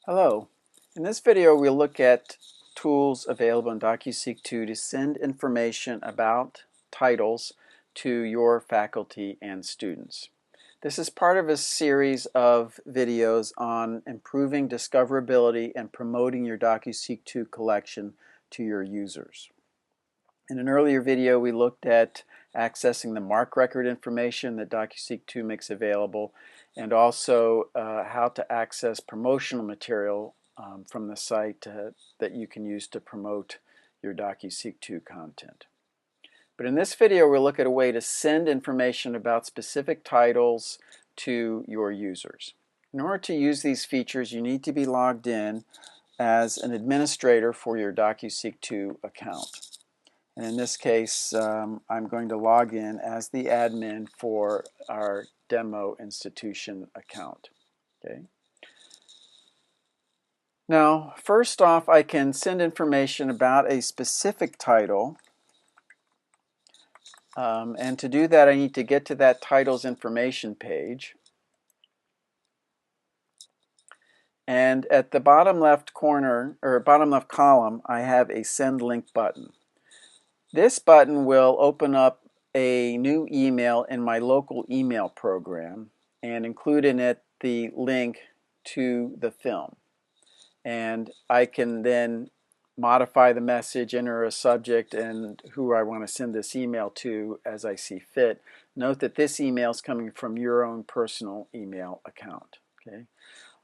Hello. In this video we'll look at tools available in DocuSeek 2 to send information about titles to your faculty and students. This is part of a series of videos on improving discoverability and promoting your DocuSeek 2 collection to your users. In an earlier video we looked at accessing the MARC record information that DocuSeek 2 makes available, and also how to access promotional material from the site that you can use to promote your DocuSeek 2 content. But in this video we'll look at a way to send information about specific titles to your users. In order to use these features you need to be logged in as an administrator for your DocuSeek 2 account. And in this case, I'm going to log in as the admin for our demo institution account. Okay. Now, first off, I can send information about a specific title. And to do that, I need to get to that title's information page. And at the bottom left corner, or bottom left column, I have a send link button. This button will open up a new email in my local email program and include in it the link to the film. And I can then modify the message, enter a subject, and who I want to send this email to as I see fit. Note that this email is coming from your own personal email account. Okay.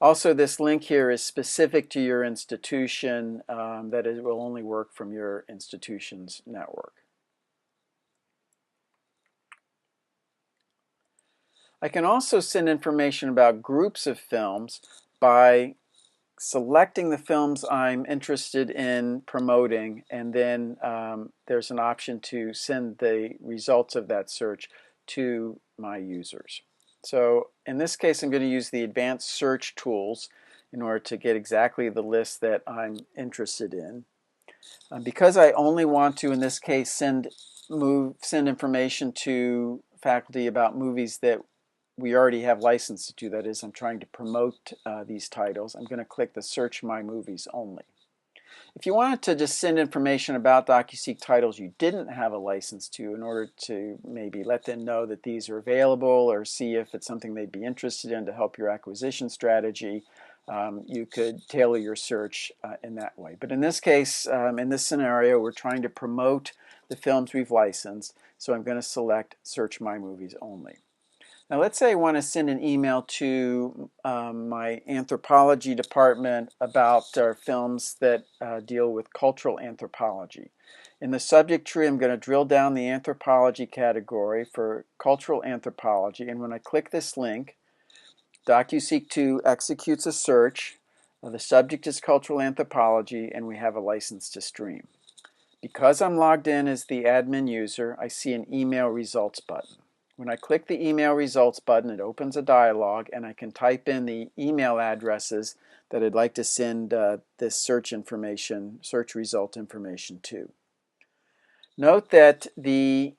Also, this link here is specific to your institution, that it will only work from your institution's network. I can also send information about groups of films by selecting the films I'm interested in promoting, and then there's an option to send the results of that search to my users. So in this case I'm going to use the advanced search tools in order to get exactly the list that I'm interested in. Because I only want to, in this case, send information to faculty about movies that we already have licensed to, that is, I'm trying to promote these titles, I'm going to click the Search My Movies Only. If you wanted to just send information about DocuSeek titles you didn't have a license to, in order to maybe let them know that these are available or see if it's something they'd be interested in to help your acquisition strategy, you could tailor your search in that way. But in this case, in this scenario, we're trying to promote the films we've licensed, so I'm going to select Search My Movies Only. Now let's say I want to send an email to my anthropology department about films that deal with cultural anthropology. In the subject tree I'm going to drill down the anthropology category for cultural anthropology, and when I click this link, DocuSeek 2 executes a search. The subject is cultural anthropology and we have a license to stream. Because I'm logged in as the admin user, I see an email results button. When I click the email results button, it opens a dialog and I can type in the email addresses that I'd like to send this search result information to. Note that the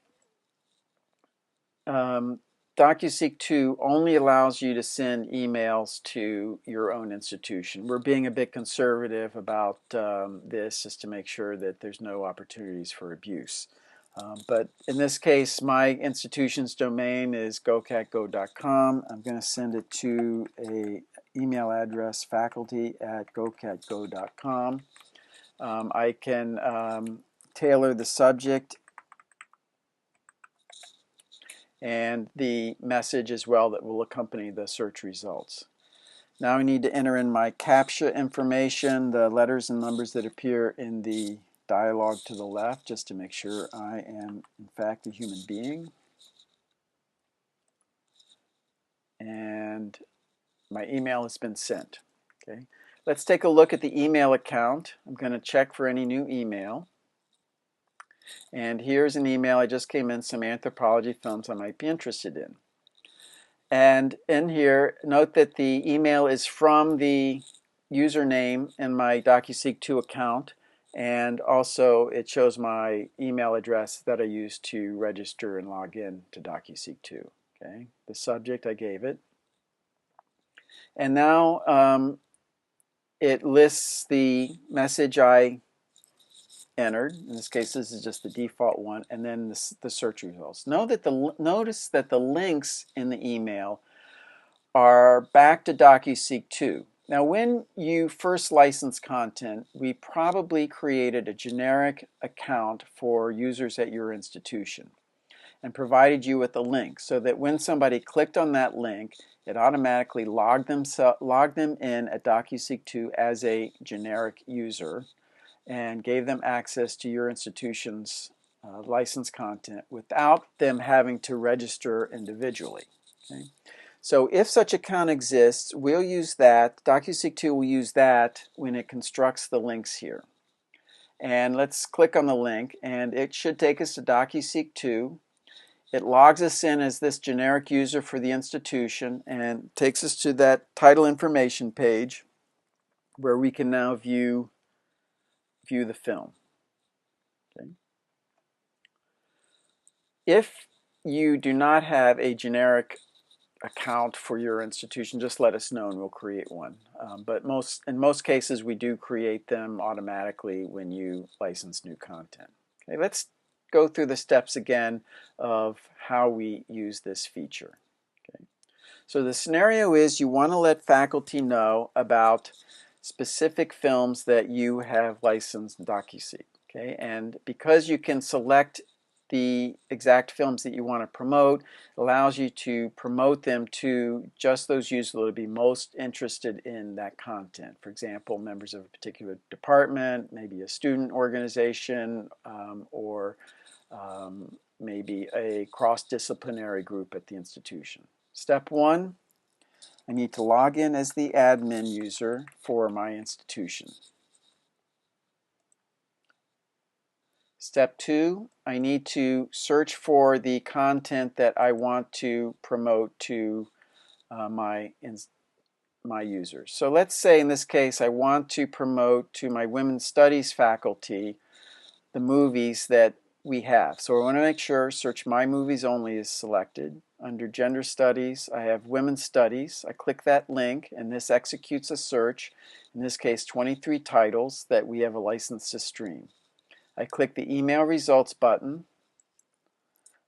DocuSeek 2 only allows you to send emails to your own institution. We're being a bit conservative about this just to make sure that there's no opportunities for abuse. But in this case, my institution's domain is gocatgo.com. I'm going to send it to an email address, faculty@gocatgo.com. I can tailor the subject and the message as well that will accompany the search results. Now I need to enter in my CAPTCHA information, the letters and numbers that appear in the dialog to the left, just to make sure I am in fact a human being. And my email has been sent. Okay. Let's take a look at the email account. I'm going to check for any new email. And here's an email. I just came in some anthropology films I might be interested in. And in here, note that the email is from the username in my DocuSeek 2 account, and also it shows my email address that I used to register and log in to DocuSeek 2. Okay, the subject I gave it. And now it lists the message I entered. In this case, this is just the default one, and then the search results. Notice that the links in the email are back to DocuSeek 2. Now, when you first licensed content, we probably created a generic account for users at your institution and provided you with a link so that when somebody clicked on that link, it automatically logged them in at DocuSeek 2 as a generic user and gave them access to your institution's licensed content without them having to register individually. Okay? So if such account exists, we'll use that. DocuSeek 2 will use that when it constructs the links here. And let's click on the link, and it should take us to DocuSeek 2. It logs us in as this generic user for the institution and takes us to that title information page where we can now view the film. Okay. If you do not have a generic account for your institution, just let us know and we'll create one. But in most cases, we do create them automatically when you license new content. Okay, let's go through the steps again of how we use this feature. Okay. So the scenario is you want to let faculty know about specific films that you have licensed in DocuSeek. Okay, and because you can select the exact films that you want to promote, allows you to promote them to just those users that will be most interested in that content. For example, members of a particular department, maybe a student organization, or maybe a cross-disciplinary group at the institution. Step 1, I need to log in as the admin user for my institution. Step 2, I need to search for the content that I want to promote to my users. So let's say in this case I want to promote to my women's studies faculty the movies that we have. So I want to make sure Search My Movies Only is selected. Under Gender Studies, I have Women's Studies. I click that link and this executes a search, in this case 23 titles that we have a license to stream. I click the email results button.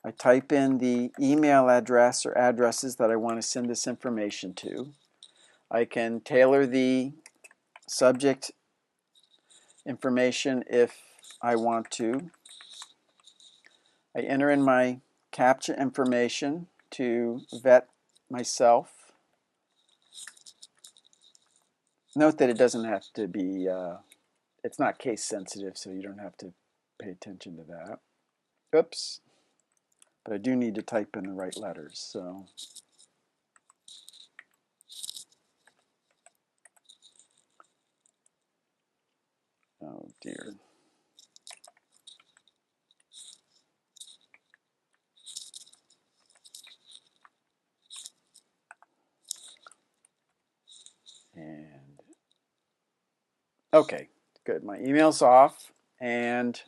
I type in the email address or addresses that I want to send this information to. I can tailor the subject information if I want to. I enter in my CAPTCHA information to vet myself. Note that it doesn't have to be, it's not case sensitive, so you don't have to pay attention to that. Oops. But I do need to type in the right letters, so. Oh dear. And okay, good. My email's off, and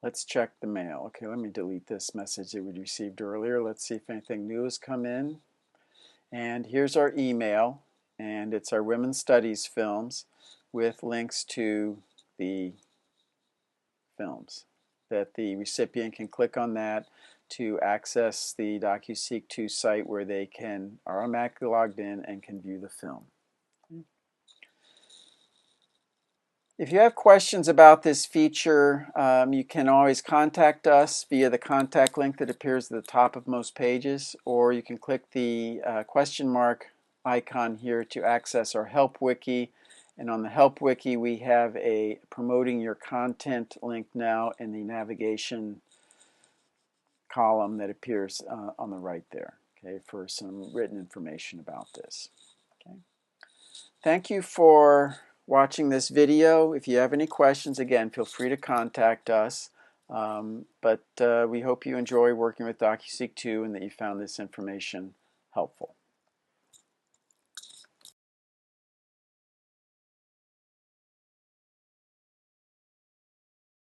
let's check the mail. Okay, let me delete this message that we received earlier. Let's see if anything new has come in. And here's our email, and it's our Women's Studies films with links to the films that the recipient can click on that to access the DocuSeek 2 site where they are automatically logged in and can view the film. If you have questions about this feature, you can always contact us via the contact link that appears at the top of most pages, or you can click the question mark icon here to access our help wiki. And on the help wiki, we have a promoting your content link now in the navigation column that appears on the right there, okay, for some written information about this. Okay. Thank you for watching this video. If you have any questions, again, feel free to contact us. But we hope you enjoy working with DocuSeek 2 and that you found this information helpful.